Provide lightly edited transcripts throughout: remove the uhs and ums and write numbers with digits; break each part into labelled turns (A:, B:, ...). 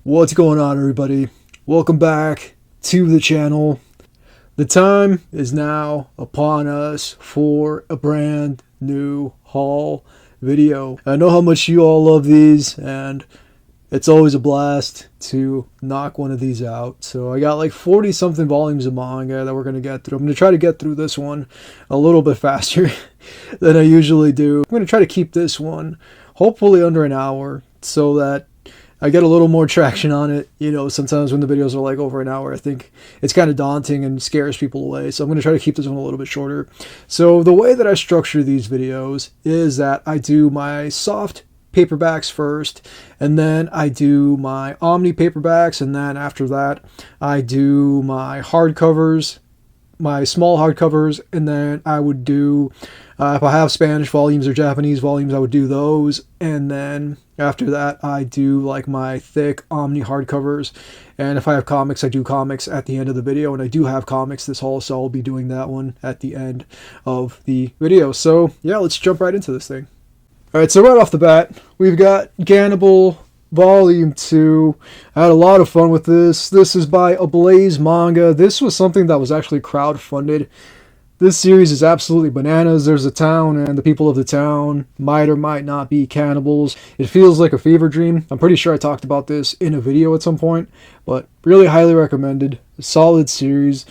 A: What's going on, everybody? Welcome back to the channel. The time is now upon us for a brand new haul video. I know how much you all love these, and it's always a blast to knock one of these out. So I got like 40 something volumes of manga that we're going to get through. I'm going to try to get through this one a little bit faster than I usually do. I'm going to try to keep this one hopefully under an hour so that I get a little more traction on it. You know, sometimes when the videos are like over an hour, I think it's kind of daunting and scares people away. So I'm going to try to keep this one a little bit shorter. So the way that I structure these videos is that I do my soft paperbacks first, and then I do my Omni paperbacks, and then after that I do my hardcovers, my small hardcovers, and then I would do if I have Spanish volumes or Japanese volumes, I would do those, and then after that I do like my thick Omni hardcovers, and if I have comics, I do comics at the end of the video, and I do have comics this haul, so I'll be doing that one at the end of the video. So yeah, let's jump right into this thing. Alright, so right off the bat, we've got Cannibal Volume 2. I had a lot of fun with this. This is by Ablaze Manga. This was something that was actually crowdfunded. This series is absolutely bananas. There's a town, and the people of the town might or might not be cannibals. It feels like a fever dream. I'm pretty sure I talked about this in a video at some point, but really highly recommended. A solid series.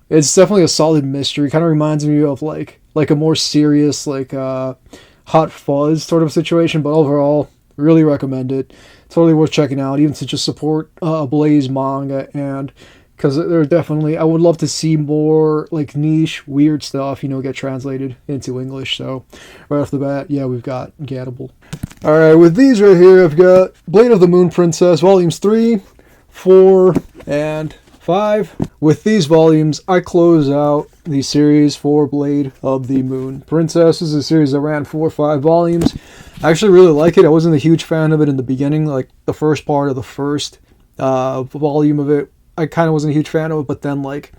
A: It's definitely a solid mystery. Kind of reminds me of like a more serious, like Hot Fuzz sort of situation, but overall, really recommend it. Totally worth checking out, even to just support Blaze Manga, and because they're definitely, I would love to see more like niche, weird stuff, you know, get translated into English. So right off the bat, yeah, we've got Cannibal. Alright, with these right here, I've got Blade of the Moon Princess, volumes 3, 4, and 5. With these volumes, I close out the series for Blade of the Moon Princess. This is a series that ran 4 or 5 volumes. I actually really like it. I wasn't a huge fan of it in the beginning, like the first part of the first volume of it. I kind of wasn't a huge fan of it, but then like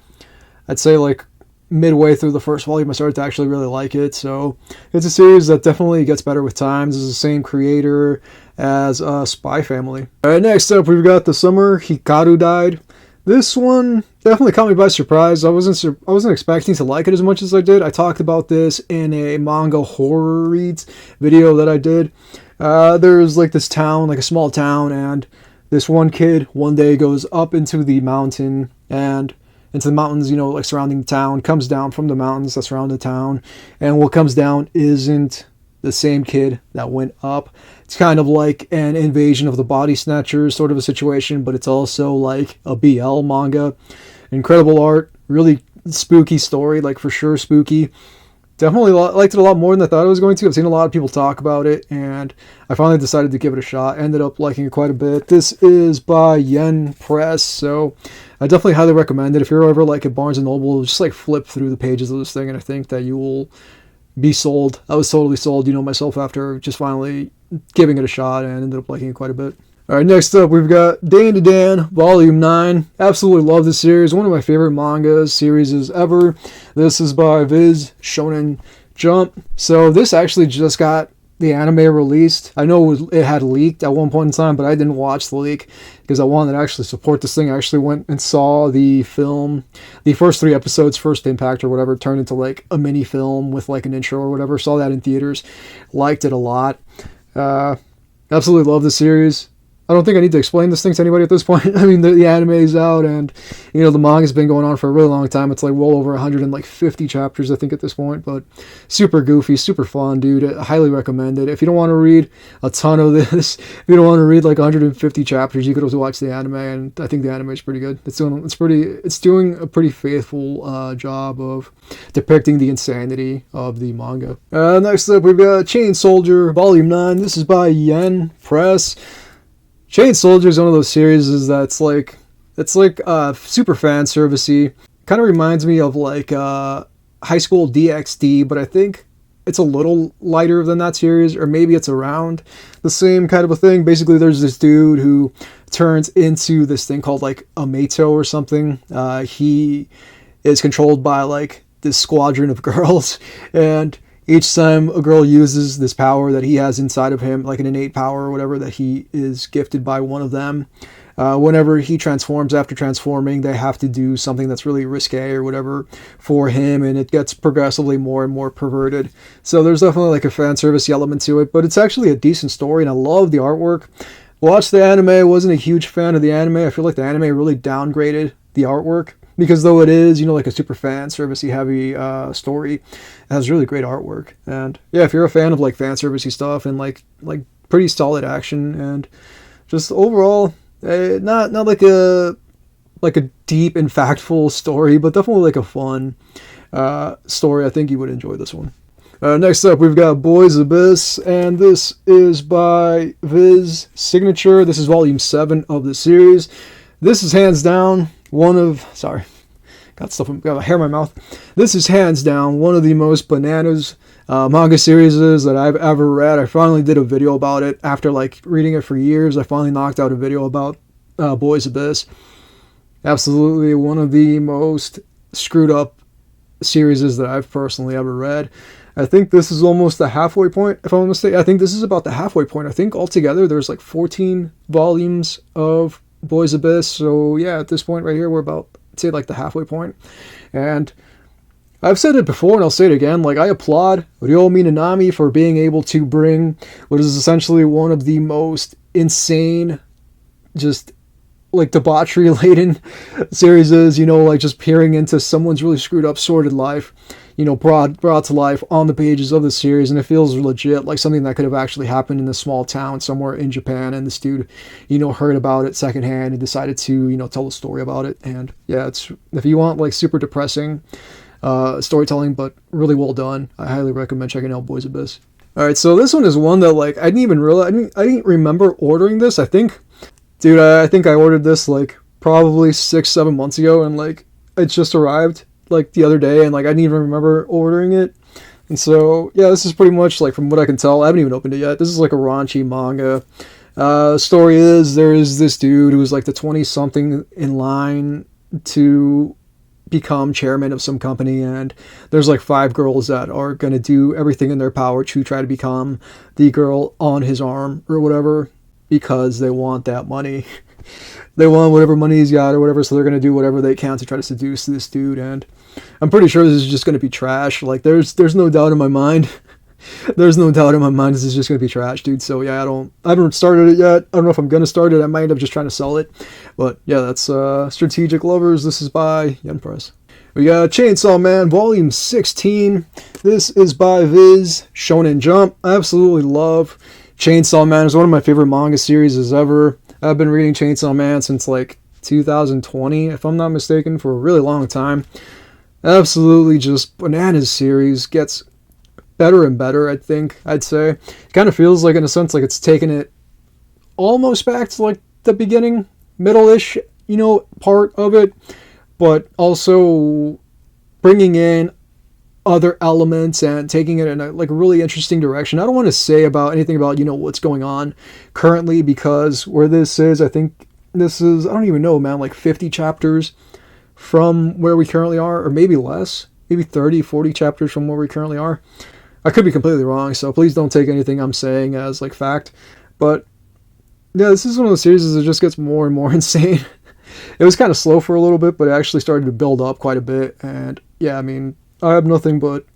A: I'd say like midway through the first volume, I started to actually really like it. So it's a series that definitely gets better with time. This is the same creator as Spy Family. All right, next up we've got The Summer Hikaru Died. This one definitely caught me by surprise. I wasn't expecting to like it as much as I did. I talked about this in a manga horror reads video that I did. There's like this town, like a small town, and this one kid one day goes up into the mountain, and into the mountains, you know, like surrounding the town, comes down from the mountains that surround the town, and what comes down isn't the same kid that went up. It's kind of like an invasion of the body snatchers sort of a situation, but it's also like a BL manga. Incredible art, really spooky story, like for sure spooky. Definitely liked it a lot more than I thought I was going to. I've seen a lot of people talk about it, and I finally decided to give it a shot. Ended up liking it quite a bit. This is by Yen Press, so I definitely highly recommend it. If you're ever like at Barnes & Noble, just like flip through the pages of this thing, and I think that you will be sold. I was totally sold, you know, myself after just finally giving it a shot, and ended up liking it quite a bit. Alright, next up we've got Dan to Dan, Volume 9. Absolutely love this series. One of my favorite manga series ever. This is by Viz Shonen Jump. So this actually just got the anime released. I know it had leaked at one point in time, but I didn't watch the leak because I wanted to actually support this thing. I actually went and saw the film, the first 3 episodes, First Impact or whatever, turned into like a mini film with like an intro or whatever. Saw that in theaters. Liked it a lot. Absolutely love the series. I don't think I need to explain this thing to anybody at this point. I mean, the anime is out, and, you know, the manga's been going on for a really long time. It's like well over 150 chapters, I think, at this point, but super goofy, super fun, dude. I highly recommend it. If you don't want to read a ton of this, if you don't want to read like 150 chapters, you could also watch the anime, and I think the anime is pretty good. It's doing a pretty faithful job of depicting the insanity of the manga. Next up, we've got Chain Soldier, Volume 9. This is by Yen Press. Chain Soldier is one of those series that's like, it's like super fan servicey. Kind of reminds me of like High School DxD, but I think it's a little lighter than that series, or maybe it's around the same kind of a thing. Basically, there's this dude who turns into this thing called like a Mato or something. He is controlled by like this squadron of girls, and Each time a girl uses this power that he has inside of him, like an innate power or whatever that he is gifted by one of them, whenever he transforms, after transforming, they have to do something that's really risque or whatever for him, and it gets progressively more and more perverted. So there's definitely like a fan service element to it, but it's actually a decent story, and I love the artwork. Watched the anime, wasn't a huge fan of the anime. I feel like the anime really downgraded the artwork, because though it is, like a super fan servicey heavy story, it has really great artwork. And yeah, if you're a fan of like fan servicey stuff and like pretty solid action and just overall, not like a deep, impactful story, but definitely like a fun story, I think you would enjoy this one. Next up, we've got Boys Abyss, and this is by Viz Signature. This is volume 7 of the series. This is hands down one of, got a hair in my mouth. This is hands down one of the most bananas manga series that I've ever read. I finally did a video about it after like reading it for years. I finally knocked out a video about Boys Abyss. Absolutely one of the most screwed up series that I've personally ever read. I think this is almost the halfway point, if I'm not mistaken. I think this is about the halfway point. I think altogether there's like 14 volumes of Boys Abyss. So yeah, at this point right here, we're about, say, like the halfway point. And I've said it before and I'll say it again, like I applaud Ryo Minami for being able to bring what is essentially one of the most insane, just like debauchery laden series, like just peering into someone's really screwed up, sordid life, brought to life on the pages of the series. And it feels legit, like something that could have actually happened in a small town somewhere in Japan, and this dude heard about it secondhand and decided to tell the story about it. And yeah, it's, if you want like super depressing storytelling but really well done, I highly recommend checking out Boys Abyss. All right, so this one is one that like I didn't even realize, I didn't remember ordering this. I think I ordered this like probably 6-7 months ago, and like it just arrived like the other day, and like I didn't even remember ordering it. And so yeah, this is pretty much like, from what I can tell, I haven't even opened it yet. This is like a raunchy manga. Story is, there is this dude who is like the 20-something in line to become chairman of some company, and there's like 5 girls that are going to do everything in their power to try to become the girl on his arm or whatever, because they want that money. They want whatever money he's got or whatever, so they're going to do whatever they can to try to seduce this dude. And I'm pretty sure this is just going to be trash. Like there's no doubt in my mind. There's no doubt in my mind this is just going to be trash, dude. So yeah, I haven't started it yet. I don't know if I'm going to start it. I might end up just trying to sell it. But yeah, that's Strategic Lovers. This is by Yen Press. We got Chainsaw Man Volume 16. This is by Viz Shonen Jump. I absolutely love Chainsaw Man. It's one of my favorite manga series ever. I've been reading Chainsaw Man since like 2020, if I'm not mistaken, for a really long time. Absolutely just bananas series. Gets better and better, I think, I'd say. It kind of feels like, in a sense, like it's taken it almost back to like the beginning, middle-ish, part of it, but also bringing in other elements and taking it in a like really interesting direction. I don't want to say about anything about what's going on currently, because where this is, I think this is, I don't even know, man, like 50 chapters from where we currently are, or maybe less, maybe 30-40 chapters from where we currently are. I could be completely wrong, so please don't take anything I'm saying as like fact. But yeah, this is one of those series that just gets more and more insane. It was kind of slow for a little bit, but it actually started to build up quite a bit. And yeah, I mean, I have nothing but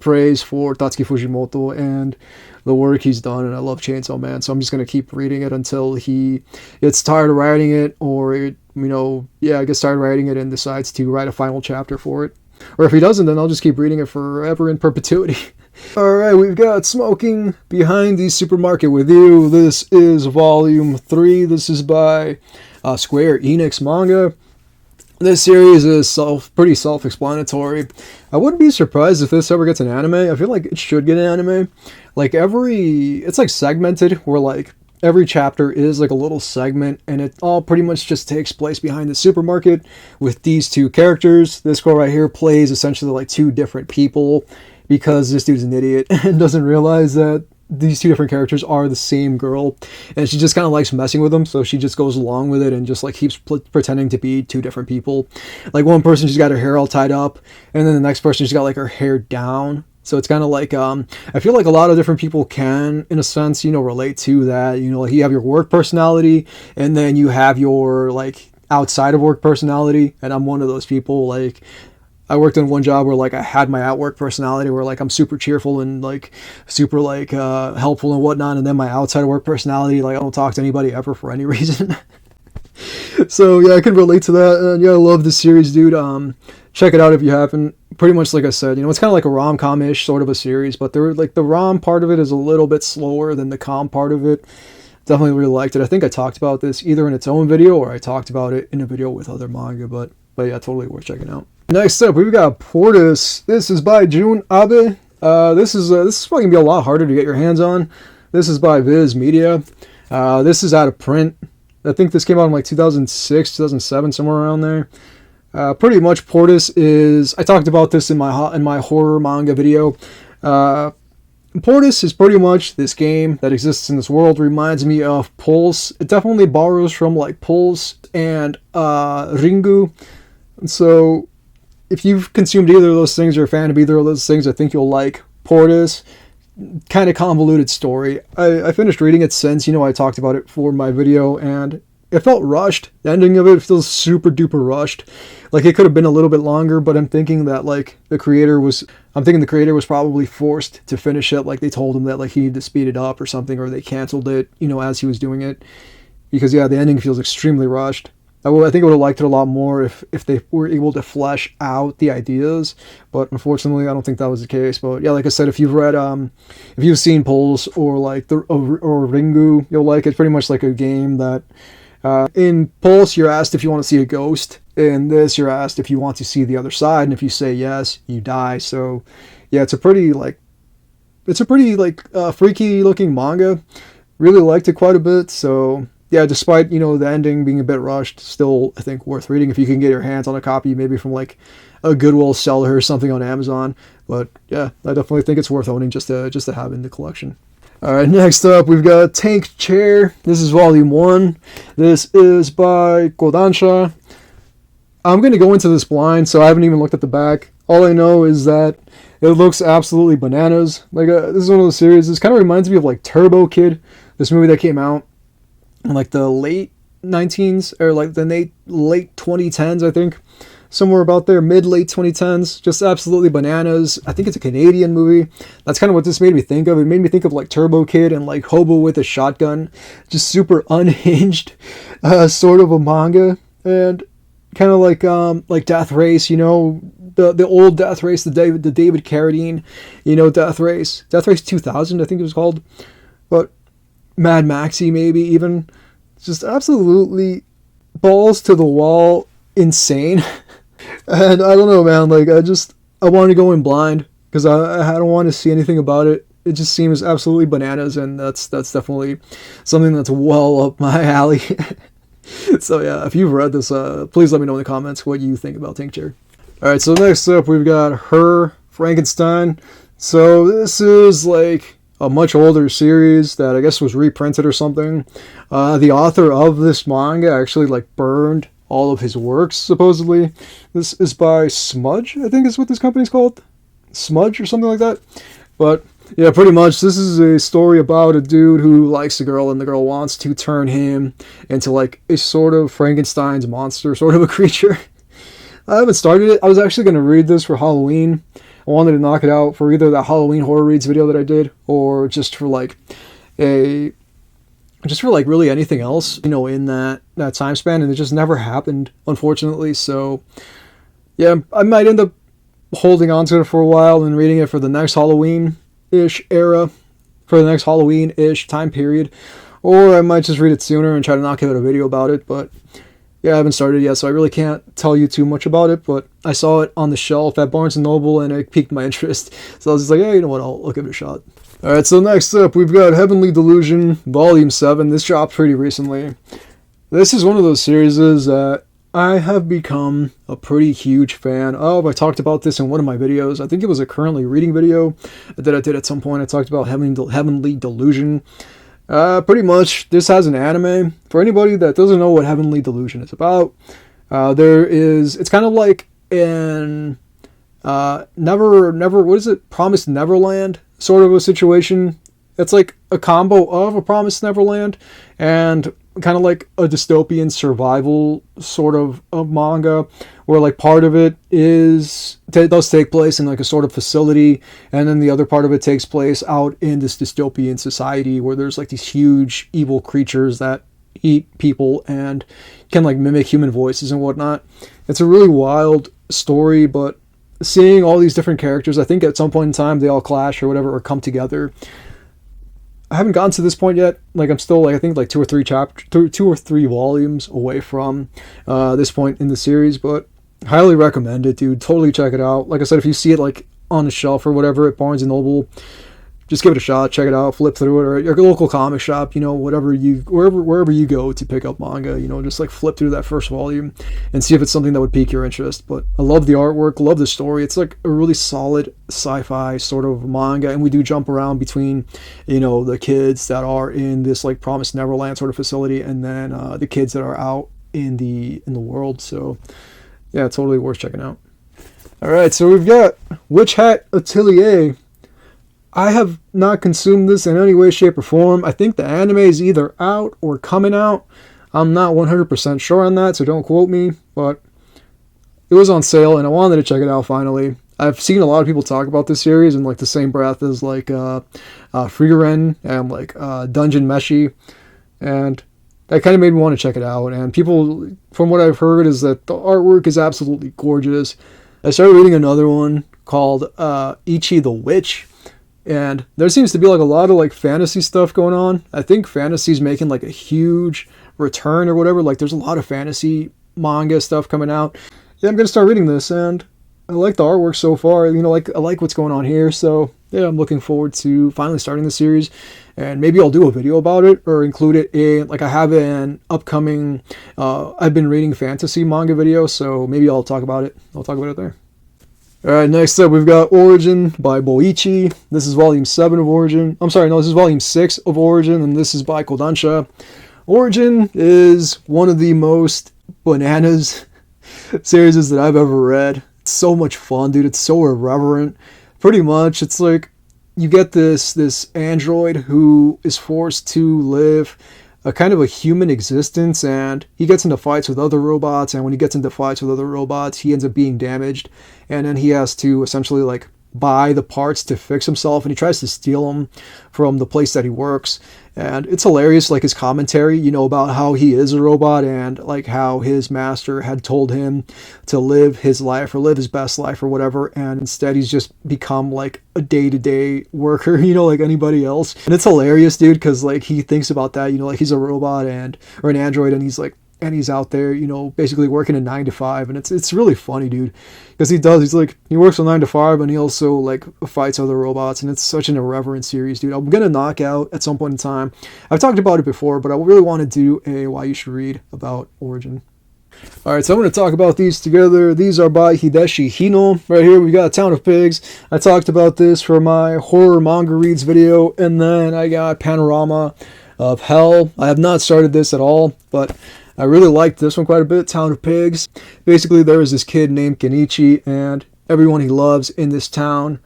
A: praise for Tatsuki Fujimoto and the work he's done, and I love Chainsaw Man, so I'm just going to keep reading it until he gets tired of writing it, or gets tired of writing it and decides to write a final chapter for it. Or if he doesn't, then I'll just keep reading it forever in perpetuity. Alright, we've got Smoking Behind the Supermarket with You. This is volume 3. This is by Square Enix Manga. This series is pretty self-explanatory. I wouldn't be surprised if this ever gets an anime. I feel like it should get an anime. Like it's like segmented, where like every chapter is like a little segment, and it all pretty much just takes place behind the supermarket with these 2 characters. This girl right here plays essentially like 2 different people, because this dude's an idiot and doesn't realize that these 2 different characters are the same girl, and she just kind of likes messing with them, so she just goes along with it and just like keeps pretending to be 2 different people. Like one person, she's got her hair all tied up, and then the next person, she's got like her hair down, So it's kind of like, I feel like a lot of different people can, in a sense, you know, relate to that. You know, like you have your work personality, and then you have your like outside of work personality. And I'm one of those people. Like, I worked in one job where like I had my outwork personality where like I'm super cheerful and like super like helpful and whatnot, and then my outside of work personality, like I don't talk to anybody ever for any reason. So yeah, I can relate to that. And yeah, I love this series, dude. Check it out if you haven't. Pretty much like I said, you know, it's kind of like a rom-com-ish sort of a series, but there like the rom part of it is a little bit slower than the com part of it. Definitely really liked it. I think I talked about this either in its own video or I talked about it in a video with other manga, but yeah, totally worth checking out. Next up, we've got Portis. This is by Jun Abe. This is probably gonna be a lot harder to get your hands on. This is by Viz Media. This is out of print. I think this came out in like 2006, 2007, somewhere around there. Pretty much Portis is, I talked about this in my horror manga video. Portis is pretty much this game that exists in this world. Reminds me of Pulse. It definitely borrows from like Pulse and Ringu. So if you've consumed either of those things or a fan of either of those things, I think you'll like Portis. Kind of convoluted story. I finished reading it since, you know, I talked about it for my video, and it felt rushed. The ending of it feels super duper rushed. Like it could have been a little bit longer, but I'm thinking that like the creator was probably forced to finish it. Like they told him that like he needed to speed it up or something, or they canceled it, you know, as he was doing it. Because yeah, the ending feels extremely rushed. I think I would have liked it a lot more if they were able to flesh out the ideas, but unfortunately, I don't think that was the case. But yeah, like I said, if you've read, if you've seen Pulse or like or Ringu, you'll like it. It's pretty much like a game that, in Pulse, you're asked if you want to see a ghost. In this, you're asked if you want to see the other side, and if you say yes, you die. So yeah, it's a pretty freaky looking manga. Really liked it quite a bit. So yeah, despite, you know, the ending being a bit rushed, still, I think, worth reading if you can get your hands on a copy, maybe from, like, a Goodwill seller or something on Amazon. But, yeah, I definitely think it's worth owning just to have in the collection. Alright, next up, we've got Tank Chair. This is Volume 1. This is by Kodansha. I'm going to go into this blind, so I haven't even looked at the back. All I know is that it looks absolutely bananas. Like, this is one of those series. This kind of reminds me of, like, Turbo Kid, this movie that came out in like the late 19s or like the late 2010s, I think, somewhere about there, mid-late 2010s. Just absolutely bananas. I think it's a Canadian movie. That's kind of what this made me think of. It made me think of like Turbo Kid and like Hobo with a Shotgun. Just super unhinged sort of a manga, and kind of like Death Race, you know, the old Death Race, the David Carradine, you know, Death Race 2000, I think it was called. But Mad Maxi, maybe even. Just absolutely balls to the wall insane. And I don't know, man, like I wanted to go in blind because I don't want to see anything about it. It just seems absolutely bananas, and that's definitely something that's well up my alley. So yeah, if you've read this, please let me know in the comments what you think about Tank Chair. Alright, so next up we've got Her Frankenstein. So this is like a much older series that I guess was reprinted or something. The author of this manga actually like burned all of his works, supposedly. This is by Smudge, I think is what this company's called. Smudge or something like that. But yeah, pretty much this is a story about a dude who likes a girl and the girl wants to turn him into like a sort of Frankenstein's monster, sort of a creature. I haven't started it. I was actually going to read this for Halloween. I wanted to knock it out for either that Halloween horror reads video that I did, or just for like really anything else, you know, in that time span, and it just never happened, unfortunately. So yeah, I might end up holding on to it for a while and reading it for the next Halloween-ish era, for the next Halloween-ish time period, or I might just read it sooner and try to knock out a video about it. But yeah, I haven't started yet, so I really can't tell you too much about it, but I saw it on the shelf at Barnes & Noble, and it piqued my interest. So I was just like, hey, you know what, I'll give it a shot. Alright, so next up, we've got Heavenly Delusion, Volume 7. This dropped pretty recently. This is one of those series that I have become a pretty huge fan of. I talked about this in one of my videos. I think it was a currently reading video that I did at some point. I talked about Heavenly Delusion. Pretty much, this has an anime. For anybody that doesn't know what Heavenly Delusion is about, it's kind of like an what is it? Promised Neverland sort of a situation. It's like a combo of a Promised Neverland and kind of like a dystopian survival sort of manga, where like part of it does take place in like a sort of facility, and then the other part of it takes place out in this dystopian society where there's like these huge evil creatures that eat people and can like mimic human voices and whatnot. It's a really wild story, but seeing all these different characters, I think at some point in time they all clash or whatever, or come together. I haven't gotten to this point yet. Like, I'm still like, I think like two or three volumes away from this point in the series, but highly recommend it, dude. Totally check it out. Like I said, if you see it like on the shelf or whatever at Barnes & Noble, just give it a shot, check it out, flip through it, or at your local comic shop, wherever you go to pick up manga, just like flip through that first volume and see if it's something that would pique your interest. But I love the artwork, love the story. It's like a really solid sci-fi sort of manga, and we do jump around between, the kids that are in this like Promised Neverland sort of facility, and then the kids that are out in the world. So yeah, totally worth checking out. All right, so we've got Witch Hat Atelier. I have not consumed this in any way, shape, or form. I think the anime is either out or coming out. I'm not 100% sure on that, so don't quote me, but it was on sale and I wanted to check it out finally. I've seen a lot of people talk about this series in like the same breath as like Frieren and like Dungeon Meshi, and that kind of made me want to check it out. And people, from what I've heard, is that the artwork is absolutely gorgeous. I started reading another one called Ichi the Witch, and there seems to be like a lot of like fantasy stuff going on. I think fantasy's making like a huge return or whatever. Like there's a lot of fantasy manga stuff coming out. Yeah, I'm gonna start reading this, and I like the artwork so far. I like what's going on here. So yeah, I'm looking forward to finally starting the series, and maybe I'll do a video about it or include it in, like, I have an upcoming I've been reading fantasy manga video, so maybe I'll talk about it. I'll talk about it there. Alright, next up we've got Origin by Boichi. This is volume 7 of Origin. I'm sorry, no, this is volume 6 of Origin, and this is by Kodansha. Origin is one of the most bananas series that I've ever read. It's so much fun, dude. It's so irreverent. Pretty much, it's like you get this android who is forced to live a kind of a human existence, and he gets into fights with other robots, and when he gets into fights with other robots, he ends up being damaged, and then he has to essentially like buy the parts to fix himself, and he tries to steal them from the place that he works. And it's hilarious, like his commentary, about how he is a robot, and like how his master had told him to live his life or live his best life or whatever, and instead he's just become like a day-to-day worker, like anybody else. And it's hilarious, dude, because like he thinks about that, like he's a robot or an android, and he's out there, basically working a 9 to 5, and it's really funny, dude, because he works a 9 to 5, and he also like fights other robots, and it's such an irreverent series, dude. I'm gonna knock out at some point in time. I've talked about it before, but I really want to do a why you should read about Origin. Alright, so I'm going to talk about these together. These are by Hideshi Hino. Right here we got Town of Pigs. I talked about this for my horror manga reads video, and then I got Panorama of Hell. I have not started this at all, but I really liked this one quite a bit, Town of Pigs. Basically, there is this kid named Kenichi, and everyone he loves in this town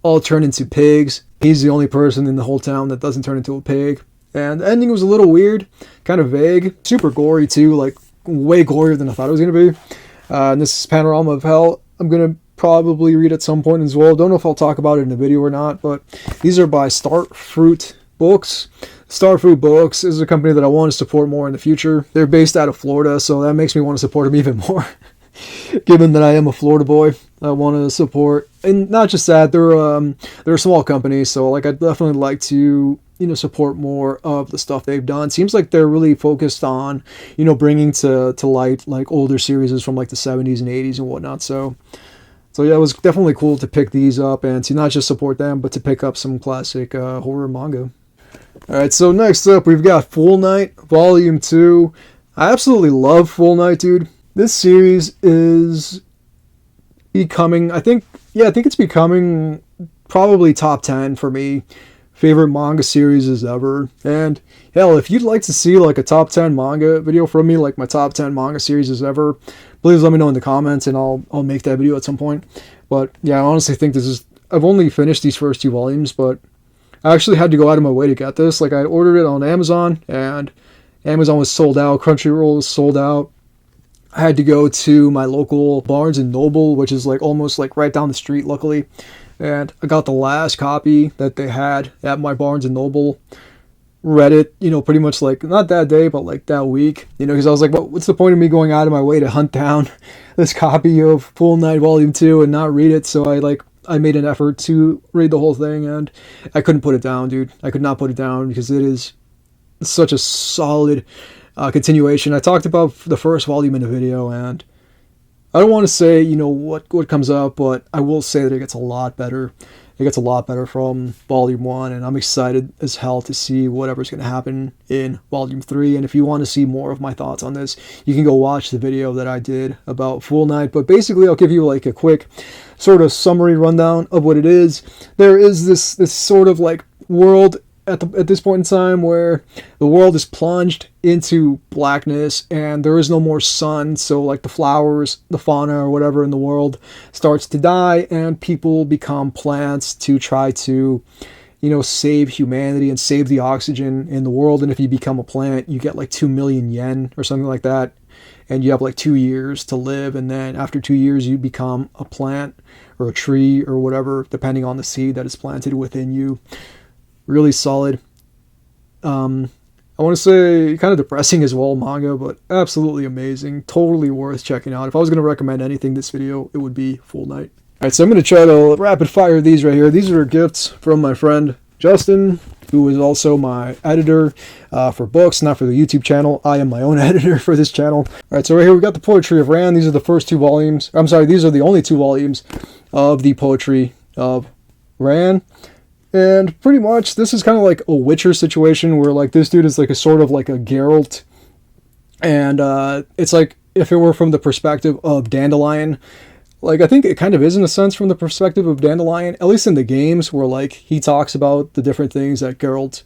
A: all turn into pigs. He's the only person in the whole town that doesn't turn into a pig. And the ending was a little weird, kind of vague, super gory too, like way gorier than I thought it was going to be. And this is Panorama of Hell. I'm going to probably read at some point as well. Don't know if I'll talk about it in a video or not, but these are by Starfruit Books. Starfruit Books is a company that I want to support more in the future. They're based out of Florida, so that makes me want to support them even more. Given that I am a Florida boy, I want to support, and not just that, they're a small company, so like I'd definitely like to support more of the stuff they've done. Seems like they're really focused on bringing to light like older series from like the 70s and 80s and whatnot. So yeah, it was definitely cool to pick these up and to not just support them, but to pick up some classic horror manga. Alright, so next up we've got Full Night Volume 2. I absolutely love Full Night, dude. This series is becoming, I think it's becoming probably top 10 for me favorite manga series ever. And hell, if you'd like to see like a top 10 manga video from me, like my top 10 manga series ever, please let me know in the comments and I'll make that video at some point. But yeah, I honestly think I've only finished these first 2 volumes, but I actually had to go out of my way to get this. Like, I ordered it on Amazon, and Amazon was sold out. Crunchyroll was sold out. I had to go to my local Barnes & Noble, which is like almost like right down the street, luckily. And I got the last copy that they had at my Barnes & Noble. Read it, pretty much like, not that day, but like that week. Because I was like, what's the point of me going out of my way to hunt down this copy of Full Night Volume 2 and not read it? So I made an effort to read the whole thing, and I couldn't put it down, dude. I could not put it down because it is such a solid continuation. I talked about the first volume in the video, and I don't want to say, what comes up, but I will say that it gets a lot better. It gets a lot better from Volume 1, and I'm excited as hell to see whatever's going to happen in Volume 3. And if you want to see more of my thoughts on this, you can go watch the video that I did about Full Night. But basically, I'll give you like a quick sort of summary rundown of what it is. There is this sort of like world at this point in time where the world is plunged into blackness and there is no more sun, so like the flowers, the fauna or whatever in the world starts to die, and people become plants to try to save humanity and save the oxygen in the world. And if you become a plant, you get like 2 million yen or something like that, and you have like 2 years to live, and then after 2 years you become a plant or a tree or whatever, depending on the seed that is planted within you. Really solid. I want to say kind of depressing as well, manga, but absolutely amazing. Totally worth checking out. If I was going to recommend anything this video, it would be Full Night. Alright, so I'm going to try to rapid fire these right here. These are gifts from my friend Justin, who is also my editor for books, not for the YouTube channel. I am my own editor for this channel. Alright, so right here we got the Poetry of Ran. These are the first 2 volumes. I'm sorry, these are the only 2 volumes of the Poetry of Ran. And pretty much this is kind of like a Witcher situation where like this dude is like a sort of like a Geralt. And it's like if it were from the perspective of Dandelion. Like, I think it kind of is in a sense from the perspective of Dandelion, at least in the games where like he talks about the different things that Geralt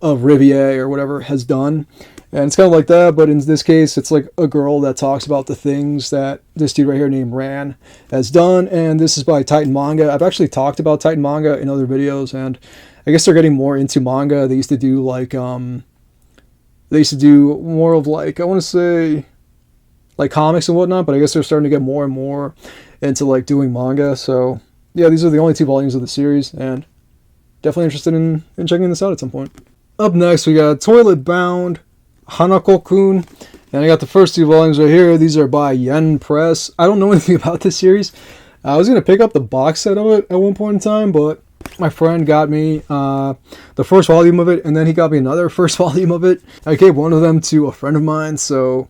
A: of Rivia or whatever has done. And it's kind of like that, but in this case, it's like a girl that talks about the things that this dude right here named Ran has done. And this is by Titan Manga. I've actually talked about Titan Manga in other videos, and I guess they're getting more into manga. They used to do like, they used to do more of like, I want to say like comics and whatnot, but I guess they're starting to get more and more into like doing manga. So yeah, these are the only 2 volumes of the series, and definitely interested in checking this out at some point. Up next, we got Toilet Bound Hanako-kun, and I got the first 2 volumes right here. These are by Yen Press. I don't know anything about this series. I was going to pick up the box set of it at one point in time, but my friend got me the first volume of it, and then he got me another first volume of it. I gave one of them to a friend of mine, so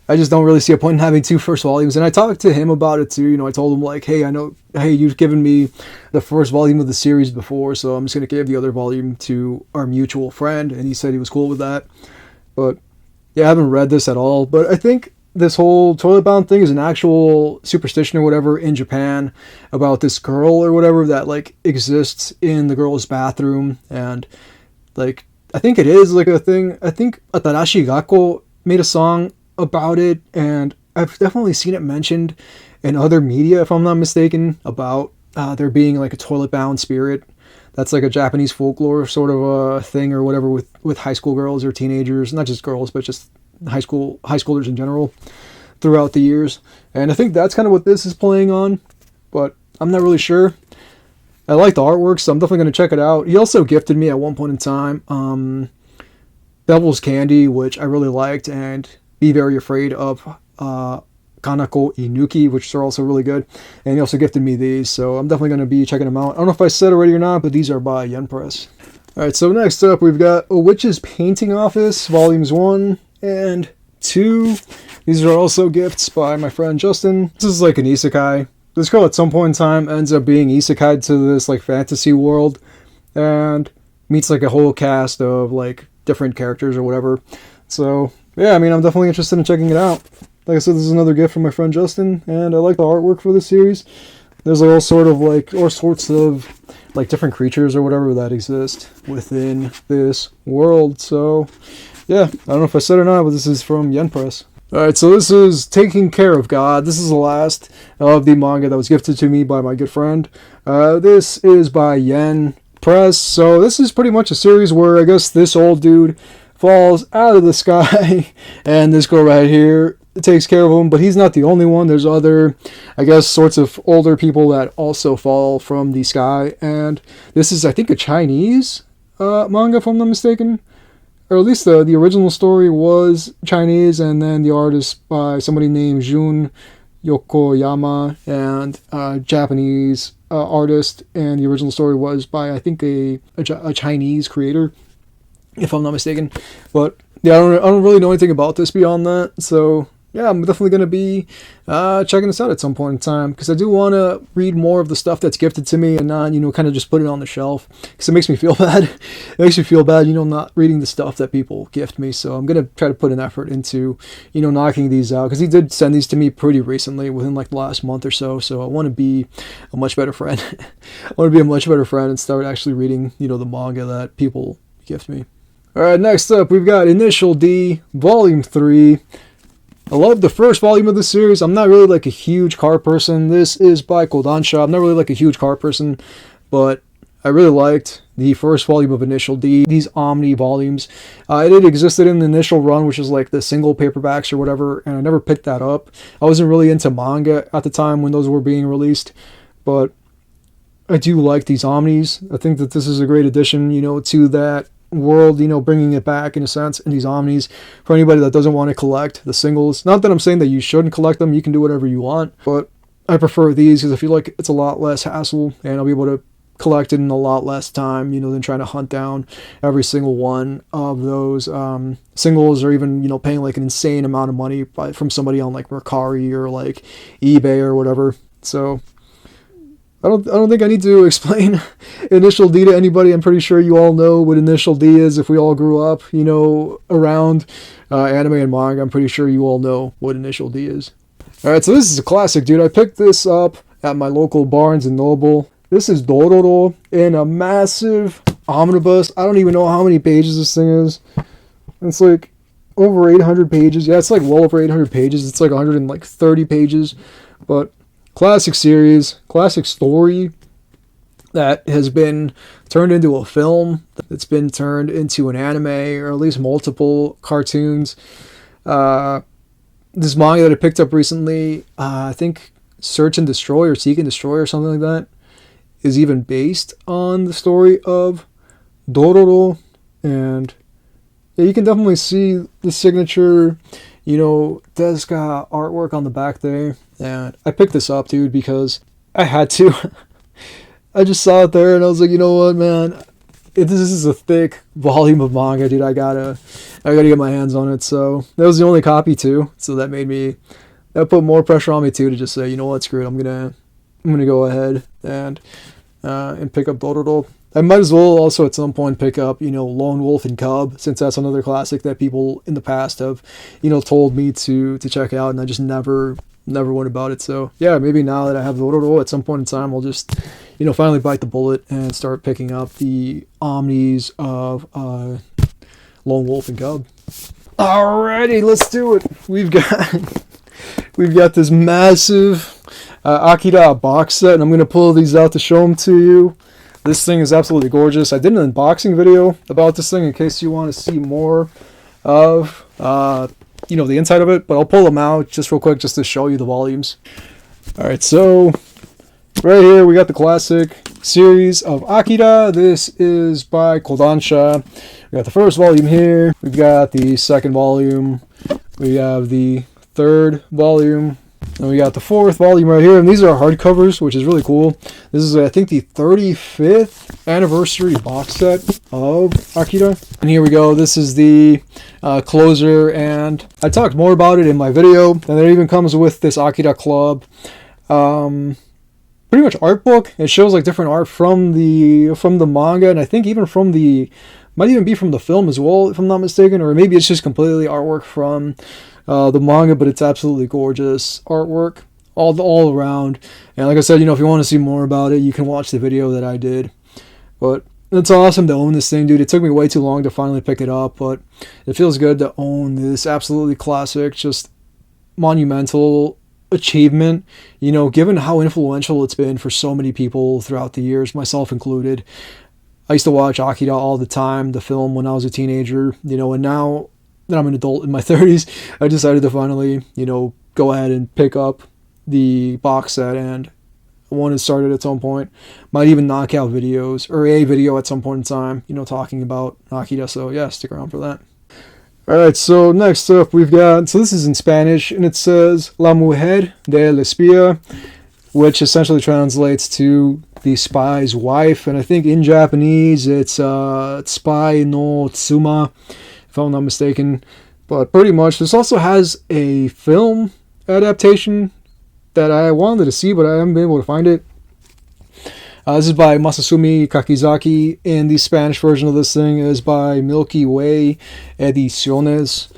A: I just don't really see a point in having 2 first volumes. And I talked to him about it too. I told him like, hey, you've given me the first volume of the series before, so I'm just going to give the other volume to our mutual friend. And he said he was cool with that. But yeah, I haven't read this at all. But I think this whole toilet bound thing is an actual superstition or whatever in Japan about this girl or whatever that like exists in the girl's bathroom. And like, I think it is like a thing. I think Atarashi Gakko made a song about it, and I've definitely seen it mentioned in other media, if I'm not mistaken, about there being like a toilet bound spirit. That's like a Japanese folklore sort of a thing or whatever with high school girls or teenagers, not just girls, but just high schoolers in general throughout the years. And I think that's kind of what this is playing on, but I'm not really sure. I like the artwork, so I'm definitely going to check it out. He also gifted me at one point in time Devil's Candy, which I really liked, and Be Very Afraid of Kanako Inuki, which are also really good. And he also gifted me these, so I'm definitely going to be checking them out. I don't know if I said already or not, but these are by Yen Press. Alright, so next up we've got A Witch's Painting Office, Volumes 1 and 2. These are also gifts by my friend Justin. This is like an isekai. This girl at some point in time ends up being isekai to this like fantasy world and meets like a whole cast of like different characters or whatever. So yeah, I mean, I'm definitely interested in checking it out. Like I said, this is another gift from my friend Justin, and I like the artwork for this series. There's like all sorts of like different creatures or whatever that exist within this world. So yeah, I don't know if I said it or not, but this is from Yen Press. Alright, so this is Taking Care of God. This is the last of the manga that was gifted to me by my good friend. This is by Yen Press. So this is pretty much a series where I guess this old dude falls out of the sky and this girl right here takes care of him, but he's not the only one. There's other, I guess, sorts of older people that also fall from the sky. And this is, I think, a Chinese manga, if I'm not mistaken. Or at least the original story was Chinese, and then the artist by somebody named Jun Yokoyama, and Japanese artist, and the original story was by, I think, a Chinese creator, if I'm not mistaken. But yeah, I don't really know anything about this beyond that, so yeah, I'm definitely going to be checking this out at some point in time, because I do want to read more of the stuff that's gifted to me and not, kind of just put it on the shelf, because it makes me feel bad. It makes me feel bad, not reading the stuff that people gift me. So I'm going to try to put an effort into, knocking these out, because he did send these to me pretty recently, within like the last month or so. So I want to be a much better friend. I want to be a much better friend and start actually reading, the manga that people gift me. All right, next up, we've got Initial D, Volume 3. I love the first volume of the series. I'm not really like a huge car person. This is by Kodansha. I'm not really like a huge car person, but I really liked the first volume of Initial D, these Omni volumes. It existed in the initial run, which is like the single paperbacks or whatever, and I never picked that up. I wasn't really into manga at the time when those were being released, but I do like these Omnis. I think that this is a great addition, to that world, bringing it back in a sense in these Omnis for anybody that doesn't want to collect the singles. Not that I'm saying that you shouldn't collect them, you can do whatever you want, but I prefer these because I feel like it's a lot less hassle and I'll be able to collect it in a lot less time, than trying to hunt down every single one of those singles, or even, paying like an insane amount of money from somebody on like Mercari or like eBay or whatever. So I don't think I need to explain Initial D to anybody. I'm pretty sure you all know what Initial D is. If we all grew up, around anime and manga, I'm pretty sure you all know what Initial D is. Alright, so this is a classic, dude. I picked this up at my local Barnes & Noble. This is Dororo in a massive omnibus. I don't even know how many pages this thing is. It's like over 800 pages. Yeah, it's like well over 800 pages. It's like 130 pages. But classic series, classic story that has been turned into a film, that's been turned into an anime, or at least multiple cartoons. This manga that I picked up recently, I think Search and Destroy or Seek and Destroy or something like that, is even based on the story of Dororo. And yeah, you can definitely see the signature, Tezuka artwork on the back there. And I picked this up, dude, because I had to. I just saw it there and I was like, you know what, man? This is a thick volume of manga, dude. I gotta get my hands on it. So that was the only copy too. So that put more pressure on me too, to just say, you know what, screw it. I'm gonna go ahead and pick up Dororo. I might as well also at some point pick up, Lone Wolf and Cub, since that's another classic that people in the past have, told me to check out, and I just never went about it. So yeah, maybe now that I have Dororo, at some point in time, I'll just, finally bite the bullet and start picking up the Omnis of Lone Wolf and Cub. Alrighty, let's do it. We've got this massive Akira box set, and I'm gonna pull these out to show them to you. This thing is absolutely gorgeous. I did an unboxing video about this thing in case you want to see more of, the inside of it, but I'll pull them out just real quick just to show you the volumes. Alright, so right here we got the classic series of Akira. This is by Kodansha. We got the first volume here. We've got the second volume. We have the third volume. And we got the fourth volume right here, and these are hardcovers, which is really cool. This is, I think, the 35th anniversary box set of Akira. And here we go. This is the closer, and I talked more about it in my video. And it even comes with this Akira Club, pretty much art book. It shows like different art from the manga, and I think even might even be from the film as well, if I'm not mistaken, or maybe it's just completely artwork from the manga, but it's absolutely gorgeous artwork all around. And like I said, if you want to see more about it, you can watch the video that I did. But it's awesome to own this thing, dude. It took me way too long to finally pick it up, but it feels good to own this absolutely classic, just monumental achievement, given how influential it's been for so many people throughout the years, myself included. I used to watch Akira all the time, the film, when I was a teenager, and now that I'm an adult in my 30s, I decided to finally, go ahead and pick up the box set, and I want to start it at some point. Might even knock out videos, or a video at some point in time, talking about Akira, so yeah, stick around for that. Alright, so next up we've got, so this is in Spanish, and it says La Mujer de la Espía, which essentially translates to the spy's wife, and I think in Japanese it's Spy no Tsuma, if I'm not mistaken. But pretty much, this also has a film adaptation that I wanted to see, but I haven't been able to find it. This is by Masasumi Kakizaki, and the Spanish version of this thing is by Milky Way Ediciones.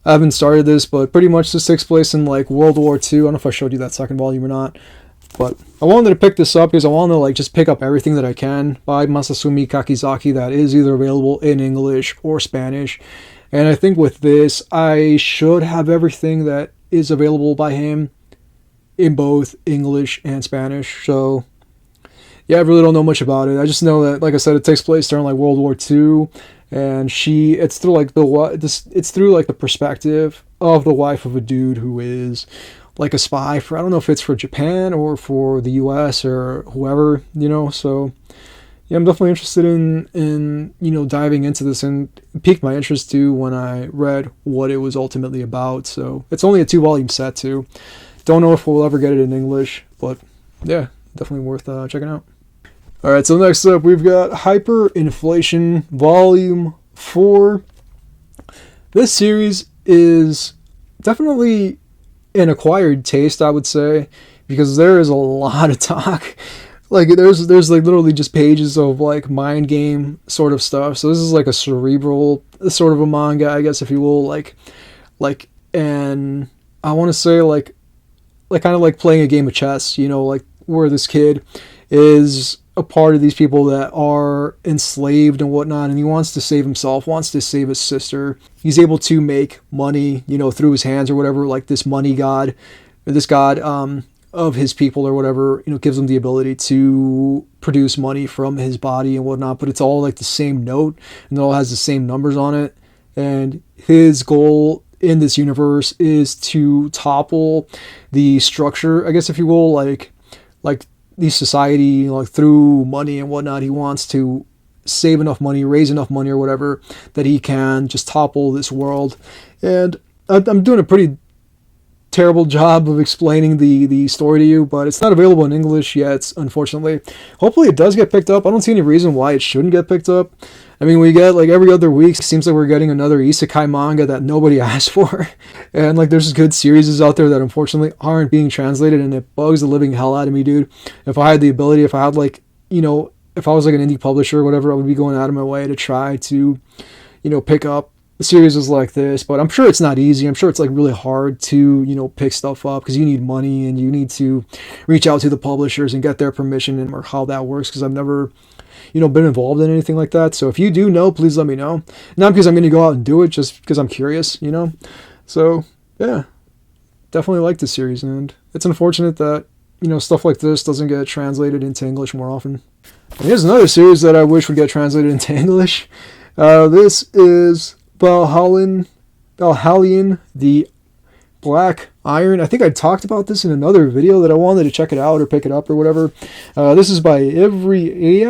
A: I haven't started this, but pretty much this takes place in like World War II. I don't know if I showed you that second volume or not, but I wanted to pick this up because I wanted to just pick up everything that I can by Masasumi Kakizaki that is either available in English or Spanish. And I think with this, I should have everything that is available by him in both English and Spanish. So yeah, I really don't know much about it. I just know that, like I said, it takes place during like World War II, and it's through the perspective of the wife of a dude who is like a spy for, I don't know if it's for Japan or for the US or whoever, so yeah, I'm definitely interested in diving into this, and it piqued my interest too when I read what it was ultimately about. So it's only a 2-volume set too. Don't know if we'll ever get it in English, but yeah, definitely worth checking out. Alright, so next up we've got Hyperinflation Volume 4. This series is definitely an acquired taste, I would say, because there is a lot of talk. Like there's like literally just pages of like mind game sort of stuff. So this is like a cerebral sort of a manga, I guess, if you will, and I want to say like kind of like playing a game of chess, like where this kid is a part of these people that are enslaved and whatnot, and he wants to save himself, wants to save his sister. He's able to make money, through his hands or whatever, like this money god, or this god of his people or whatever, gives him the ability to produce money from his body and whatnot, but it's all like the same note, and it all has the same numbers on it, and his goal in this universe is to topple the structure, I guess, if you will, like the society, like through money and whatnot. He wants to save enough money, raise enough money or whatever, that he can just topple this world. And I'm doing a pretty terrible job of explaining the story to you, but it's not available in English yet, unfortunately. Hopefully it does get picked up. I don't see any reason why it shouldn't get picked up. I mean, we get like every other week, it seems like we're getting another isekai manga that nobody asked for. And like there's good series out there that unfortunately aren't being translated, and it bugs the living hell out of me, dude. If I had the ability, if I had like, if I was like an indie publisher or whatever, I would be going out of my way to try to, pick up series like this. But I'm sure it's not easy. I'm sure it's like really hard to, pick stuff up, because you need money and you need to reach out to the publishers and get their permission, and or how that works, because I've never been involved in anything like that. So if you do know, please let me know. Not because I'm going to go out and do it, just because I'm curious, So yeah, definitely like this series, and it's unfortunate that stuff like this doesn't get translated into English more often. And here's another series that I wish would get translated into English. This is Valhalian, the Black Iron. I think I talked about this in another video that I wanted to check it out or pick it up or whatever. This is by Every.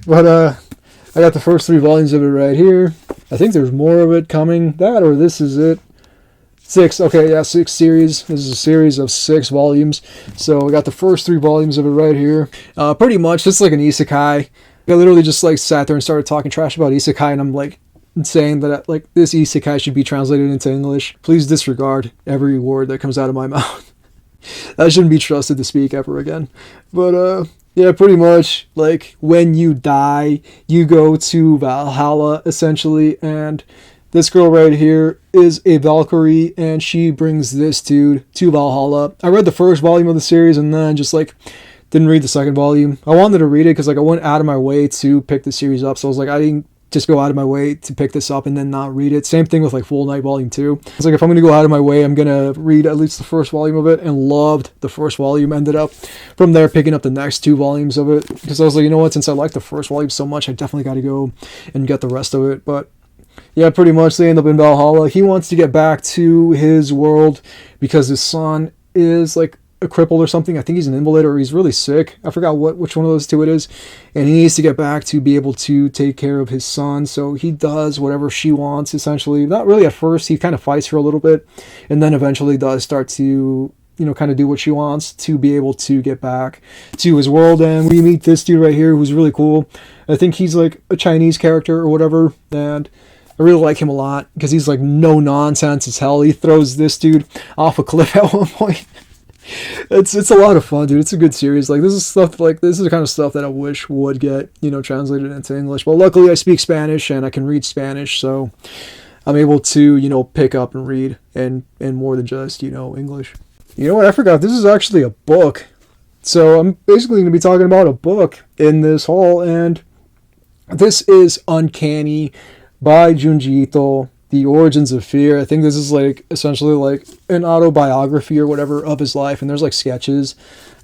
A: But I got the first 3 volumes of it right here. I think there's more of it coming. That, or this is it. 6. Okay, yeah, 6 series. This is a series of 6 volumes. So I got the first 3 volumes of it right here. Pretty much, it's like an isekai. I literally just like sat there and started talking trash about isekai, and I'm like saying that like this isekai should be translated into English. Please disregard every word that comes out of my mouth. I shouldn't be trusted to speak ever again. But yeah, pretty much like when you die, you go to Valhalla essentially, and This girl right here is a Valkyrie, and she brings this dude to Valhalla. I read the first volume of the series, and then just like didn't read the second volume. I wanted to read it because like I went out of my way to pick the series up, so I was like, I didn't just go out of my way to pick this up and then not read it. Same thing with like Full Night Volume 2. It's like if I'm going to go out of my way, I'm going to read at least the first volume of it, and loved the first volume. Ended up from there picking up the next 2 volumes of it because I was like, you know what, since I like the first volume so much, I definitely got to go and get the rest of it. But yeah, pretty much they end up in Valhalla. He wants to get back to his world because his son is like a cripple or something. I think he's an invalid or he's really sick. I forgot which one of those 2 it is. And he needs to get back to be able to take care of his son. So he does whatever she wants, essentially. Not really at first. He kind of fights her a little bit. And then eventually does start to, kind of do what she wants to be able to get back to his world. And we meet this dude right here who's really cool. I think he's like a Chinese character or whatever. And I really like him a lot because he's like no nonsense as hell. He throws this dude off a cliff at one point. It's a lot of fun, dude. It's a good series. Like this is the kind of stuff that I wish would get translated into English. But luckily I speak Spanish and I can read Spanish, so I'm able to pick up and read and more than just English. You know what? I forgot. This is actually a book. So I'm basically going to be talking about a book in this haul, and this is Uncanny by Junji Ito. The Origins of Fear. I think this is like essentially like an autobiography or whatever of his life, and there's like sketches.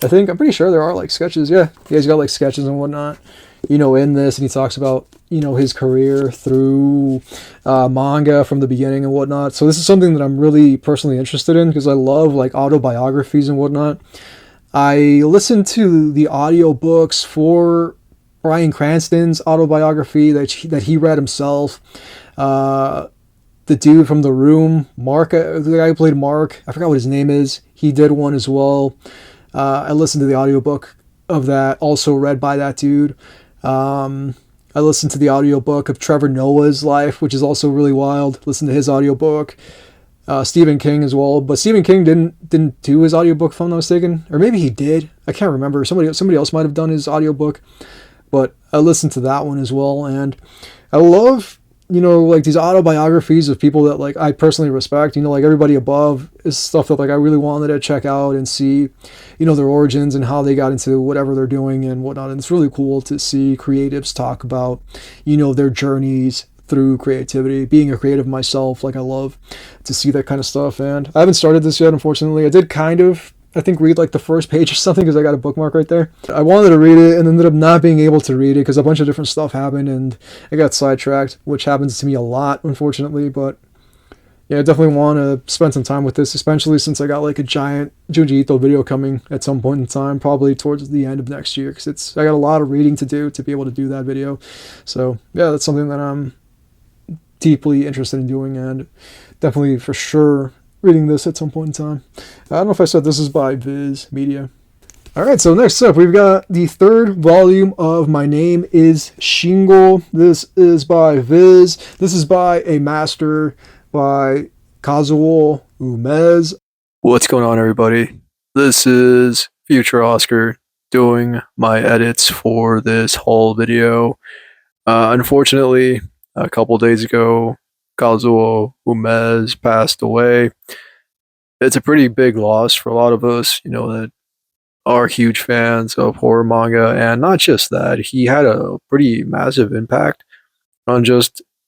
A: I'm pretty sure there are like sketches. Yeah, he's got like sketches and whatnot, in this, and he talks about his career through manga from the beginning and whatnot. So this is something that I'm really personally interested in because I love like autobiographies and whatnot. I listened to the audiobooks for Bryan Cranston's autobiography that he read himself. The dude from The Room, Mark, the guy who played Mark, I forgot what his name is. He did one as well. I listened to the audiobook of that, also read by that dude. I listened to the audiobook of Trevor Noah's life, which is also really wild. Listened to his audiobook. Stephen King as well, but Stephen King didn't do his audiobook if I'm not mistaken, or maybe he did. I can't remember. Somebody else might have done his audiobook, but I listened to that one as well, and I love like these autobiographies of people that like I personally respect. Like Everybody Above is stuff that like I really wanted to check out and see their origins and how they got into whatever they're doing and whatnot. And it's really cool to see creatives talk about their journeys through creativity. Being a creative myself, like I love to see that kind of stuff. And I haven't started this yet, unfortunately. I did kind of read like the first page or something because I got a bookmark right there. I wanted to read it and ended up not being able to read it because a bunch of different stuff happened and I got sidetracked, which happens to me a lot, unfortunately. But yeah, I definitely want to spend some time with this, especially since I got like a giant Junji Ito video coming at some point in time, probably towards the end of next year, because I got a lot of reading to do to be able to do that video. So yeah, that's something that I'm deeply interested in doing, and definitely for sure reading this at some point in time. I don't know if I said this is by Viz Media. Alright, so next up we've got the 3rd volume of My Name is Shingo. This is by Viz. This is by a master by Kazo Umezu. What's going on, everybody? This is Future Oscar doing my edits for this whole video. Unfortunately, a couple days ago, Kazuo Umezu passed away. It's a pretty big loss for a lot of us, that are huge fans of horror manga, and not just that, he had a pretty massive impact on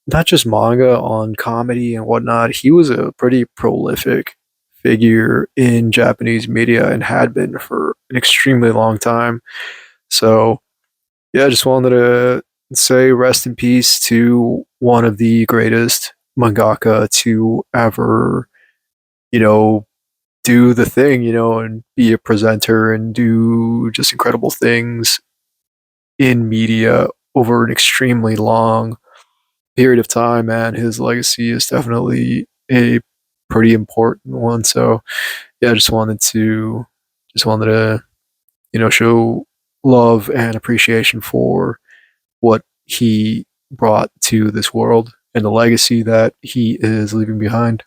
A: not just manga, on comedy and whatnot. He was a pretty prolific figure in Japanese media and had been for an extremely long time. So yeah, I just wanted to say rest in peace to one of the greatest mangaka to ever, do the thing, and be a presenter and do just incredible things in media over an extremely long period of time, and his legacy is definitely a pretty important one. So yeah, I just wanted to show love and appreciation for what he brought to this world and the legacy that he is leaving behind.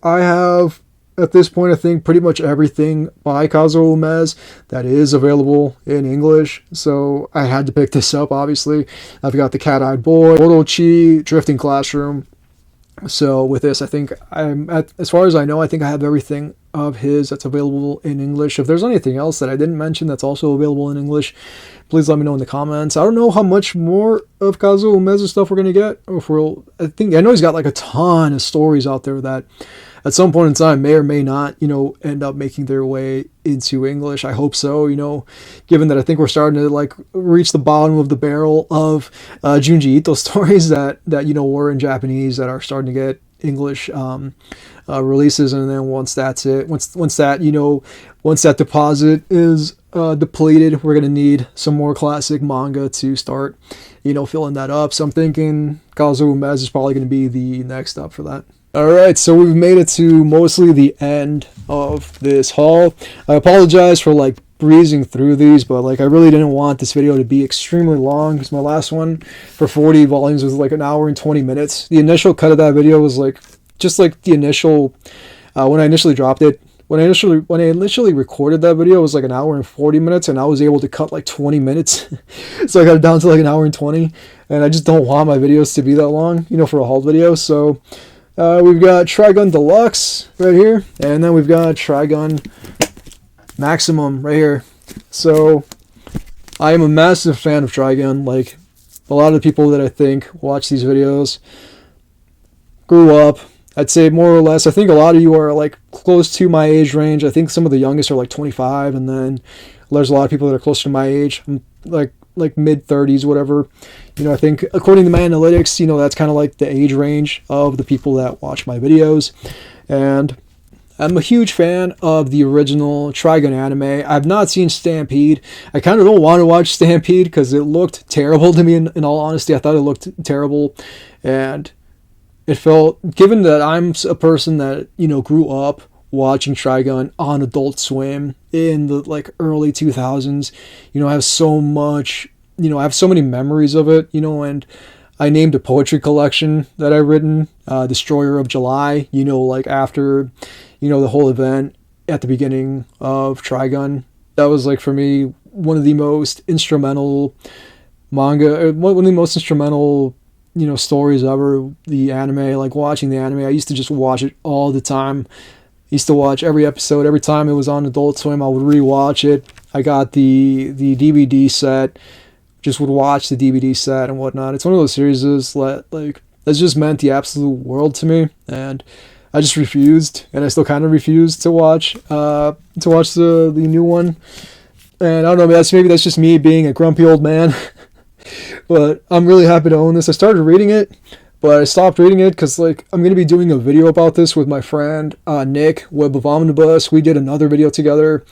A: I have at this point, I think, pretty much everything by Kazo Umezu that is available in English. So I had to pick this up, obviously. I've got The Cat-Eyed Boy, Orochi, Drifting Classroom. So with this, I think as far as I know, I think I have everything of his that's available in English. If there's anything else that I didn't mention that's also available in English, please let me know in the comments. I don't know how much more of Kazo Umezu stuff we're gonna get. Or if I know he's got like a ton of stories out there that at some point in time may or may not, end up making their way into English. I hope so, given that I think we're starting to like reach the bottom of the barrel of Junji Ito stories that were in Japanese that are starting to get English releases. And then once that's it, once that deposit is depleted, we're going to need some more classic manga to start, filling that up. So I'm thinking Kazo Umezu is probably going to be the next up for that. Alright, so we've made it to mostly the end of this haul. I apologize for like breezing through these, but like I really didn't want this video to be extremely long because my last one for 40 volumes was like an hour and 20 minutes. The initial cut of that video was like just like the initial when I initially dropped it. When I initially recorded that video, it was like an hour and 40 minutes, and I was able to cut like 20 minutes. So I got it down to like an hour and 20, and I just don't want my videos to be that long, for a haul video. So we've got Trigun Deluxe right here, and then we've got Trigun Maximum right here. So I am a massive fan of Trigun. Like a lot of the people that I think watch these videos grew up, I'd say more or less. I think a lot of you are like close to my age range. I think some of the youngest are like 25, and then there's a lot of people that are closer to my age. I'm like mid 30s, whatever. I think according to my analytics, that's kind of like the age range of the people that watch my videos. And I'm a huge fan of the original Trigun anime. I've not seen Stampede. I kind of don't want to watch Stampede because it looked terrible to me, in all honesty. I thought it looked terrible. And it felt, given that I'm a person that, grew up watching Trigun on Adult Swim in the like early 2000s, I have so much, I have so many memories of it, and I named a poetry collection that I've written, Destroyer of July, like after, the whole event at the beginning of Trigun. That was like for me one of the most instrumental manga, or one of the most instrumental stories ever. The anime, like watching the anime, I used to just watch it all the time. Used to watch every episode. Every time it was on Adult Swim, I would rewatch it. I got the DVD set. Just would watch the DVD set and whatnot. It's one of those series that's just meant the absolute world to me, and I just refused, and I still kind of refuse to watch the new one. And I don't know, maybe that's just me being a grumpy old man. But I'm really happy to own this. I started reading it, but I stopped reading it because I'm going to be doing a video about this with my friend Nick, Web of Omnibus. We did another video together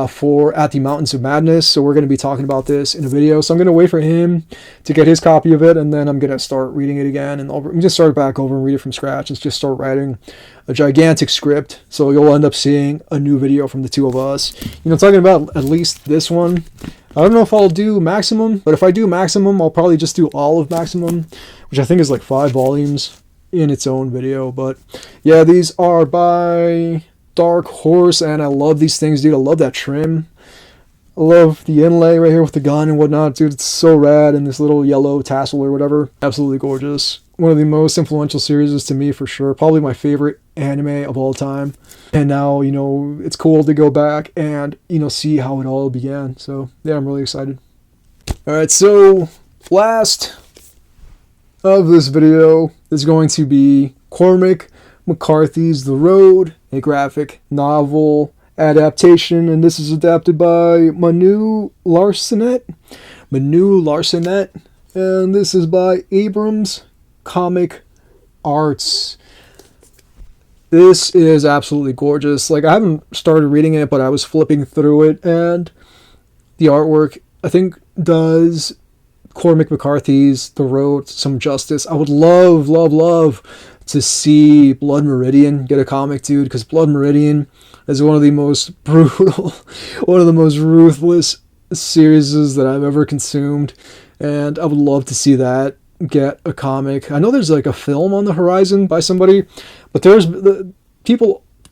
A: for At the Mountains of Madness, so we're going to be talking about this in a video. So I'm going to wait for him to get his copy of it, and then I'm going to start reading it again, and I'm going to start back over and read it from scratch and just start writing a gigantic script. So you'll end up seeing a new video from the two of us. Talking about at least this one. I don't know if I'll do Maximum, but if I do Maximum, I'll probably just do all of Maximum, which I think is like 5 volumes in its own video. But yeah, these are by Dark Horse, and I love these things, dude. I love that trim. I love the inlay right here with the gun and whatnot, dude. It's so rad, and this little yellow tassel or whatever. Absolutely gorgeous. One of the most influential series to me for sure. Probably my favorite anime of all time. And now, it's cool to go back and, see how it all began. So, yeah, I'm really excited. Alright, so last of this video is going to be Cormac McCarthy's The Road, a graphic novel adaptation, and this is adapted by Manu Larsenet, and this is by Abrams Comic Arts. This is absolutely gorgeous. I haven't started reading it, but I was flipping through it, and the artwork, I think, does Cormac McCarthy's The Road some justice. I would love to see Blood Meridian get a comic, dude, because Blood Meridian is one of the most brutal, one of the most ruthless series that I've ever consumed, and I would love to see that get a comic. I know there's a film on the horizon by somebody, but there's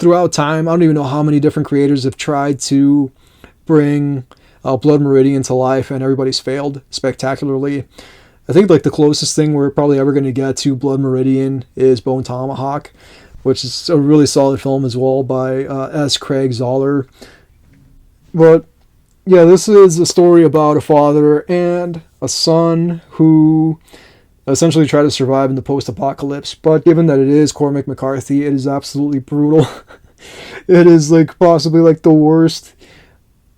A: throughout time, I don't even know how many different creators have tried to bring Blood Meridian to life, and everybody's failed spectacularly. I think like the closest thing we're probably ever going to get to Blood Meridian is Bone Tomahawk, which is a really solid film as well by S. Craig Zoller. But yeah, this is a story about a father and a son who essentially try to survive in the post-apocalypse. But given that it is Cormac McCarthy, it is absolutely brutal. It is like possibly like the worst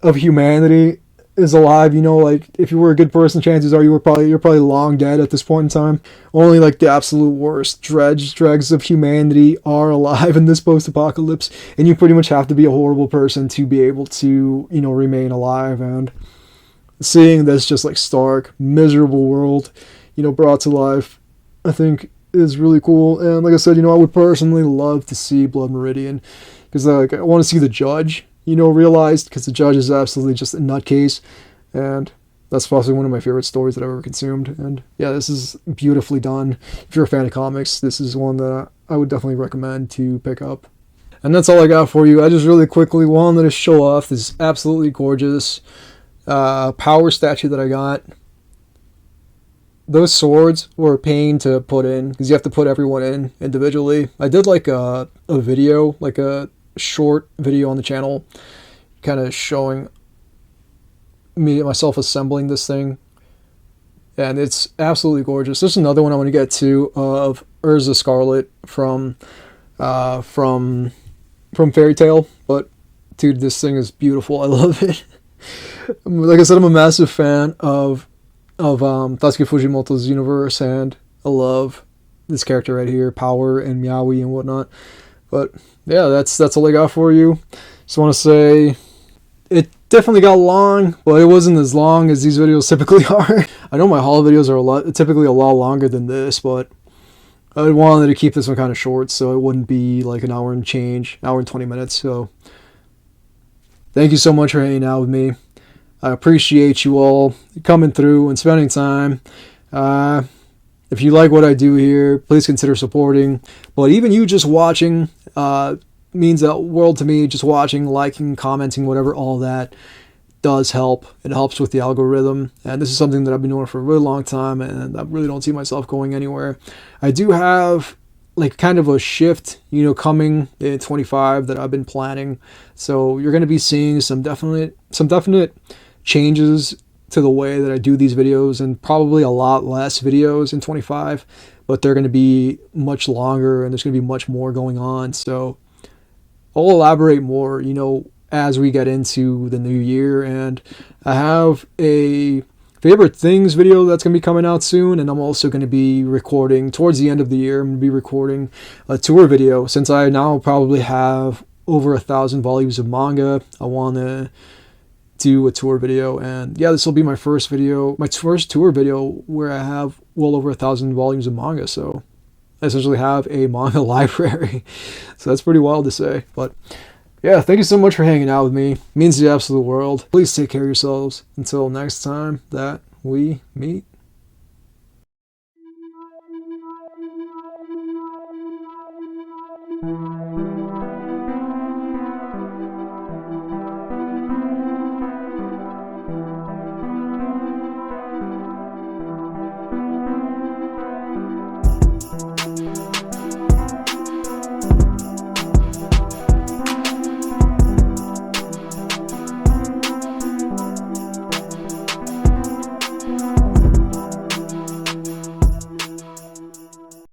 A: of humanity is alive. You know, like if you were a good person, chances are you're probably long dead at this point in time. Only like the absolute worst dregs of humanity are alive in this post-apocalypse, and you pretty much have to be a horrible person to be able to, you know, remain alive. And seeing this just like stark, miserable world, you know, brought to life, I think is really cool. And like I said, you know, I would personally love to see Blood Meridian, because like I want to see the judge, you know, realized, because the judge is absolutely just a nutcase, and that's possibly one of my favorite stories that I've ever consumed. And yeah, this is beautifully done. If you're a fan of comics, this is one that I would definitely recommend to pick up. And that's all I got for you. I just really quickly wanted to show off this absolutely gorgeous power statue that I got. Those swords were a pain to put in, because you have to put everyone in individually. I did like a video, like a short video on the channel, kind of showing myself assembling this thing, and it's absolutely gorgeous. There's another one I want to get to of Urza Scarlet from Fairy Tail, but dude, this thing is beautiful. I love it. Like I said, I'm a massive fan of Tatsuki Fujimoto's universe, and I love this character right here, Power and Meowie and whatnot. But yeah, that's all I got for you. Just want to say it definitely got long, but it wasn't as long as these videos typically are. I know my haul videos are typically a lot longer than this, but I wanted to keep this one kind of short so it wouldn't be like an hour and 20 minutes. So thank you so much for hanging out with me. I appreciate you all coming through and spending time. If you like what I do here, please consider supporting. But even you just watching means the world to me. Just watching, liking, commenting, whatever, all that does help. It helps with the algorithm. And this is something that I've been doing for a really long time, and I really don't see myself going anywhere. I do have like kind of a shift, you know, coming in 25 that I've been planning. So you're going to be seeing some definite changes to the way that I do these videos, and probably a lot less videos in 25, but they're going to be much longer, and there's going to be much more going on. So I'll elaborate more, you know, as we get into the new year. And I have a favorite things video that's going to be coming out soon, and I'm also going to be recording towards the end of the year. I'm going to be recording a tour video, since I now probably have over 1,000 volumes of manga. I want to do a tour video, and yeah, this will be my first tour video where I have well over 1,000 volumes of manga. So I essentially have a manga library. So that's pretty wild to say. But yeah, thank you so much for hanging out with me. It means the absolute world. Please take care of yourselves until next time that we meet.